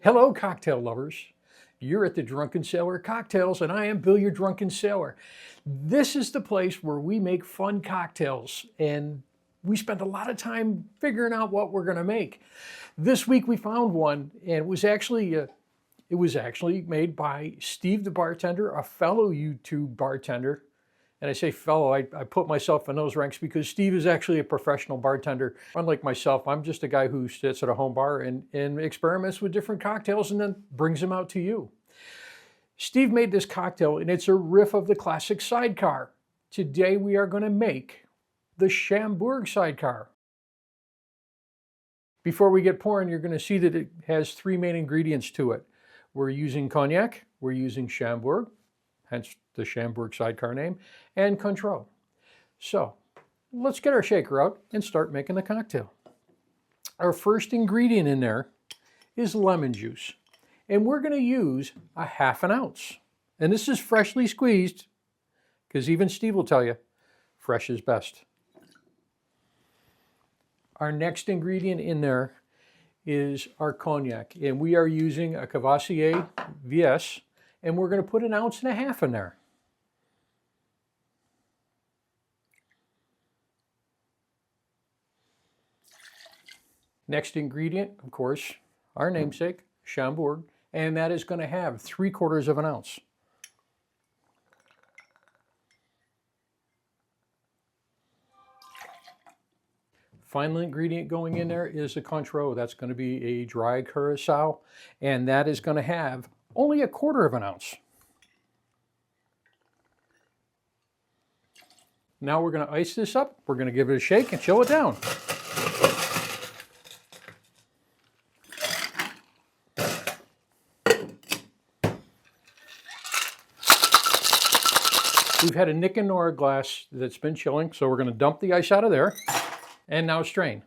Hello, cocktail lovers. You're at the Drunken Sailor Cocktails, and I am Bill, your Drunken Sailor. This is the place where we make fun cocktails, and we spend a lot of time figuring out what we're going to make. This week we found one, and it was actually made by Steve the bartender, a fellow YouTube bartender. And I say fellow, I put myself in those ranks because Steve is actually a professional bartender. Unlike myself, I'm just a guy who sits at a home bar and experiments with different cocktails and then brings them out to you. Steve made this cocktail, and it's a riff of the classic Sidecar. Today we are going to make the Chambord Sidecar. Before we get pouring, you're going to see that it has three main ingredients to it. We're using Cognac, we're using Chambord, hence the Chambord Sidecar name, and Cointreau. So let's get our shaker out and start making the cocktail. Our first ingredient in there is lemon juice. And we're going to use a ½ ounce. And this is freshly squeezed, because even Steve will tell you, fresh is best. Our next ingredient in there is our Cognac. And we are using a Cavassier VS, and we're going to put 1.5 ounces in there. Next ingredient, of course, our namesake, Chambord, and that is going to have 3/4 ounce. Final ingredient going in there is the Cointreau. That's going to be a dry curacao, and that is going to have only 1/4 ounce. Now we're going to ice this up. We're going to give it a shake and chill it down. We've had a Nick Nora glass that's been chilling, so we're going to dump the ice out of there and now strain.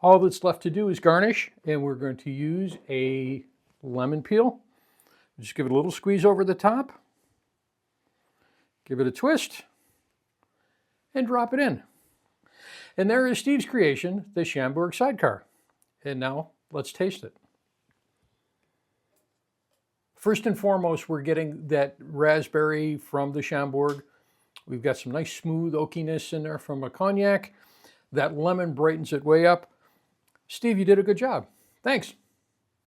All that's left to do is garnish, and we're going to use a lemon peel. Just give it a little squeeze over the top, give it a twist, and drop it in. And there is Steve's creation, the Chambord Sidecar. And now let's taste it. First and foremost, we're getting that raspberry from the Chambord. We've got some nice smooth oakiness in there from a Cognac. That lemon brightens it way up. Steve, you did a good job. Thanks.